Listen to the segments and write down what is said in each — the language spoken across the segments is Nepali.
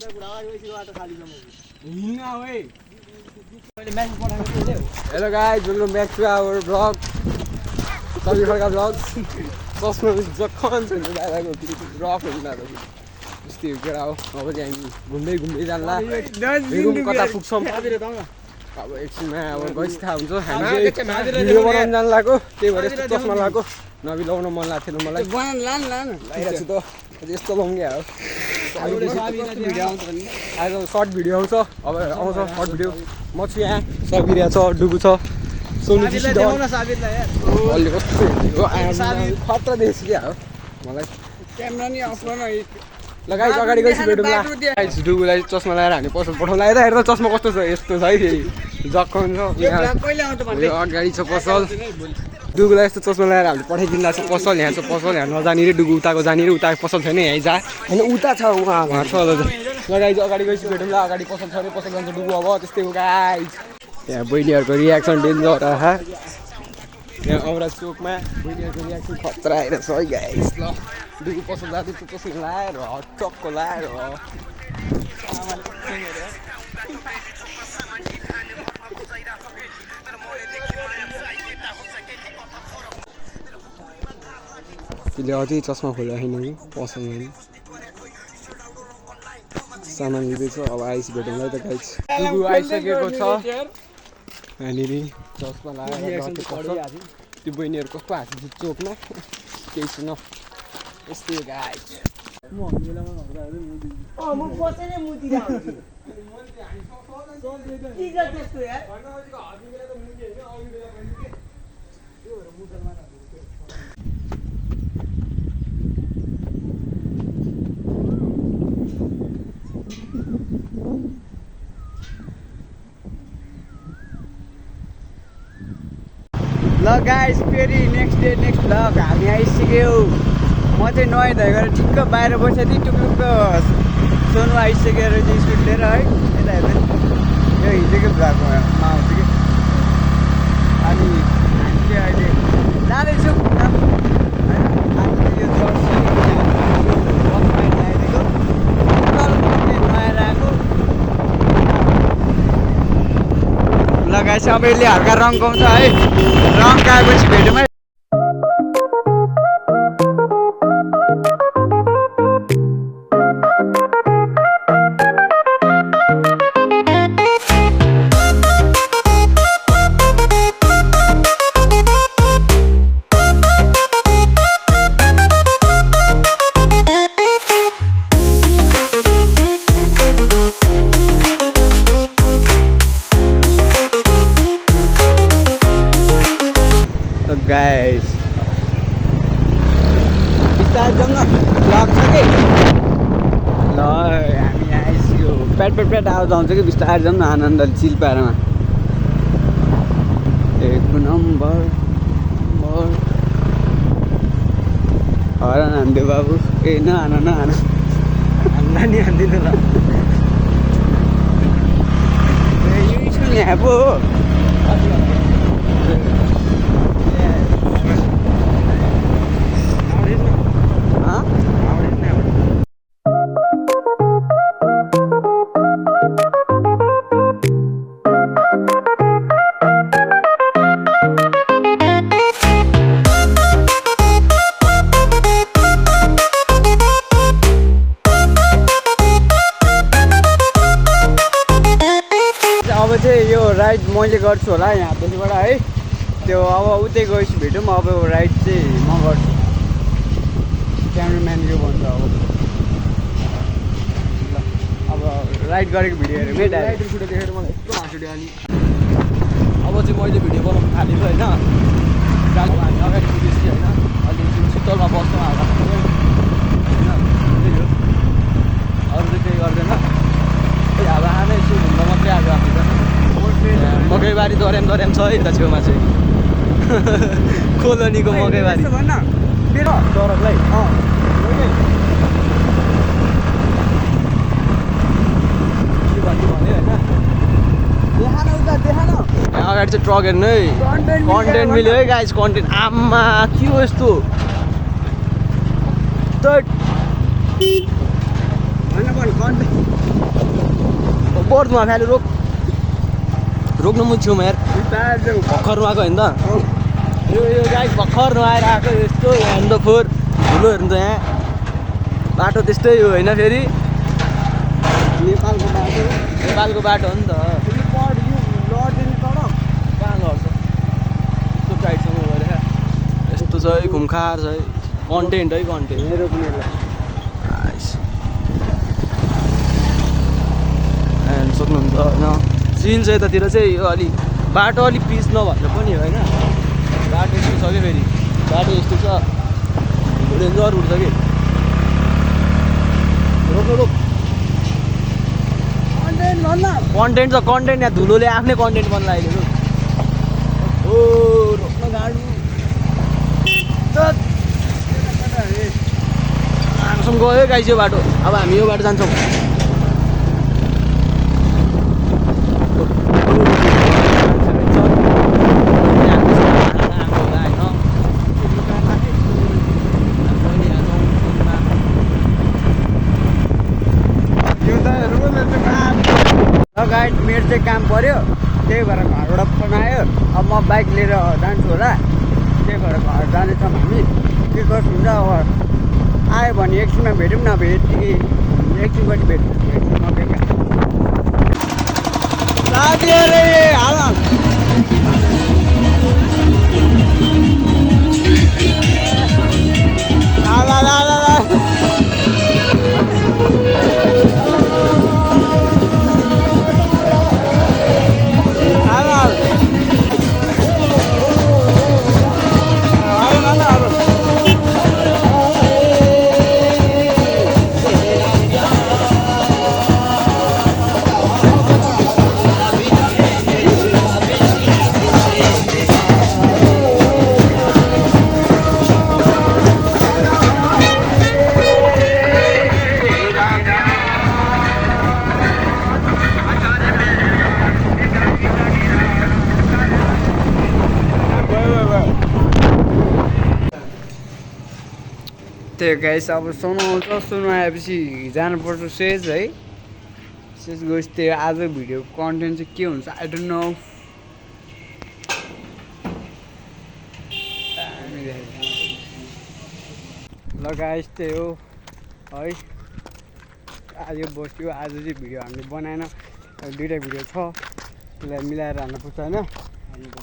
Hello guys, welcome back to our vlog. Sabi Khalka vlog. Cosmo Zakhan छ नि दादाको ब्लग हुन्छ दादा। यस्तै हो के राव। अब चाहिँ घुम्दै घुम्दै जान्ला। घुम कता पुग्छौं? अब एकछिनमा अब गइस थाहा हुन्छ। हामी चाहिँ भिडियो बनाउन जान लागो। त्यही भएर यस्तो चस्मा लाको। नभि लाउन मन लाग्थेन मलाई। बनाउन लान लाइरा छु त। यस्तो लाउँगे हो। आज सर्ट भिडियो आउँछ। अब आउँछ सर्ट भिडियो। म छु यहाँ। सबिरिया छ, डुगु छ। सोनु जी देखाउन साबिरलाई यार। अलि कस्तो हो साबिर खतरा देख्छ के हो मलाई। क्यामेरा नि अफ गर्न लगाइ अगाडि गइस भेटौँला। गाइस डुगुलाई चस्मा लगाएर हामी पसल पठाउँला। हेर्दा चस्मा कस्तो छ यस्तो छ है फेरि जक्कन छ। कहिले आउँछ भन्दै अगाडि छ पसल। डुगुलाई यस्तो चस्मा लगाएर हामीले पठाइदिँदा छ पसल। यहाँ छ पसल। यहाँ नजाने रे डुगु उताको जाने रे उता पसल छैन यहीँ जा। हैन उता छ उहाँ छ लगाइ अगाडि गइस भेटौँला। अगाडि पसल छ रे पसल जान्छ डुगु अब त्यस्तै हो गाइस। यहाँ बहिनीहरूको रियाक्सन डेन्जर आहा। यहाँ औरा चोकमा बहिनीहरूको रियाक्सन खतरा आइरहेछ है गाइस। ल डुगु पसल जाँदै त्यो पसल लाएर चक्क लाएर त्यसले अझै चस्मा खोलिरहेन कि पसलमा नि सामान लिँदैछ। अब आइस भेटौँला त गाइस। डुगु आइसकेको छ। यहाँनिर चस्मा लगाएर त्यो बहिनीहरू कस्तो हाँस्छ चोकमा केही छैन यस्तै हो गाइस। ल गाइस फेरि नेक्स्ट डे नेक्स्ट भ्लग हामी आइसक्यो। म चाहिँ नुहाइ धुवाइ गरेर ठिक्क बाहिर बसेको थिएँ। टुक्लुक्क सोनु आइसकेर चाहिँ स्कुट लिएर है यता हेर्दै यो हिजोकै भ्लगमा आउँछ कि। अनि हामी चाहिँ अहिले जाँदैछौँ होइन। हामी यो जर्सी बसमा ल्याइदिएको नुहाएर आएको। लगाएछ अब यसले हल्का रङ गाउँछ है। रङ गएपछि भेटौँ है। गाइस बिस्तारै जाउँ न ब्लग छ कि। ल हामी आइसक्यो। पेट आवाज आउँछ कि बिस्तारै जाउँ न आनन्दले चिल पारेमा। एक नम्बर हरान हान्दियो बाबु। ए नहान हान्दा नि हान्दिनु ल। ए यो स्कुल यहाँ पो हो। अब चाहिँ यो राइड मैले गर्छु होला यहाँ पछिबाट है। त्यो अब उतै गएपछि भेटौँ। अब राइड चाहिँ म गर्छु। क्यामेराम्यान यो भन्छ अब। ल अब राइड गरेको भिडियो हेऱ्यो है डाइरेक्ट भिडियो देखेर मलाई यस्तो हाँस उठ्यो। अनि अब चाहिँ मैले भिडियो बनाउनु थालेको होइन। जानु हामी अगाडि पुगेपछि होइन। अलि शीतलमा बस्छौँ हावा होइन। त्यही हो अरू चाहिँ केही गर्दैन। अब आमै यसो घुम्न मात्रै आएको हामी त। मकैबारी दोहोऱ्याम छ है यता छेउमा चाहिँ कोलोनीको मकैबारी डरलाई। अगाडि चाहिँ ट्रक हेर्नु है। कन्टेन्ट मिल्यो है गाइस। कन्टेन्ट आम्मा के हो यस्तो त और धुवा फ्याल्यो रोक रोक्नु म छेउमा यार भर्खर नुहाएको होइन त यो गाइस भर्खर नुहाएर आएको यस्तो हेर्नु त फोहोर धुलो हेर्नु त यहाँ बाटो त्यस्तै हो होइन फेरि नेपालको बाटो हो नि त कहाँ लड्छ यस्तो टाइटसँग गएर यस्तो छ है खुमखार छ है कन्टेन्ट है कन्टेन्ट मेरो पनि सक्नुहुन्छ होइन सिल चाहिँ यतातिर चाहिँ यो अलि बाटो अलिक पिच नभएर पनि होइन बाटो यस्तो छ कि फेरि बाटो यस्तो छ डेन्जर उठ्छ कि रोक रोक कन्टेन्ट छ कन्टेन्ट यहाँ धुलोले आफ्नै कन्टेन्ट बन्द अहिले रोक ओ रोक्न गाडु हामीसँग गयो गाइस यो बाटो अब हामी यो बाटो जान्छौँ गाइड मेरो चाहिँ काम पऱ्यो त्यही भएर घरबाट फोन आयो अब म बाइक लिएर जान्छु होला त्यही भएर घर जानेछौँ हामी के गर्छु हुन्छ अब आयो भने एकछिनमा भेटौँ न भेट्यो एकछिनपछि भेट्नु नभेट्नु त्यही गाइस अब सोनु आउँछ सोनु आएपछि जानुपर्छ सेज है सेज गएपछि त्यो आज भिडियो कन्टेन्ट चाहिँ के हुन्छ आई डोन्ट नो ल गाइस त्यही हो है आज बस्यो आज चाहिँ भिडियो हामीले बनाएन दुइटा भिडियो छ त्यसलाई मिलाएर हाल्नुपर्छ होइन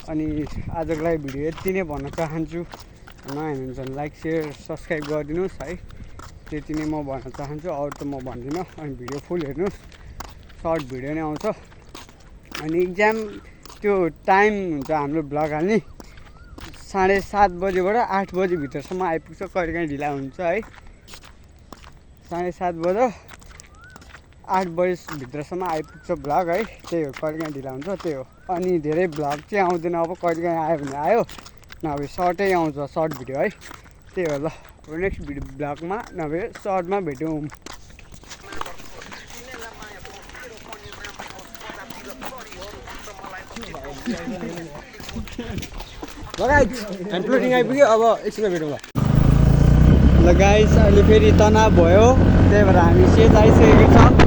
अनि आजको लागि भिडियो यति नै भन्न चाहन्छु नयाँ हुनुहुन्छ भने लाइक सेयर सब्सक्राइब गरिदिनुहोस् है त्यति नै म भन्न चाहन्छु अरू त म भन्दिनँ अनि भिडियो फुल हेर्नुहोस् सर्ट भिडियो नै आउँछ अनि इक्जाम त्यो टाइम हुन्छ हाम्रो ब्लग हाल्ने 7:30 बजेबाट 8 बजेभित्रसम्म आइपुग्छ कहिलेकाहीँ ढिला हुन्छ है 7:30 बजे 8 बजेभित्रसम्म आइपुग्छ ब्लग है त्यही हो कहिलेकाहीँ ढिला हुन्छ त्यही हो अनि धेरै ब्लग चाहिँ आउँदैन अब कहिलेकाहीँ आयो भने आयो नभए सर्टै आउँछ सर्ट भिडियो है त्यही हो ल अब नेक्स्ट भिडियो ब्लगमा नभए सर्टमा भेटौँ एन्प्लोडिङ आइपुग्यो अब एकछिनमा भेटौँ ल गाइस अहिले फेरि तनाव भयो त्यही भएर हामी सेज आइसकेको छौँ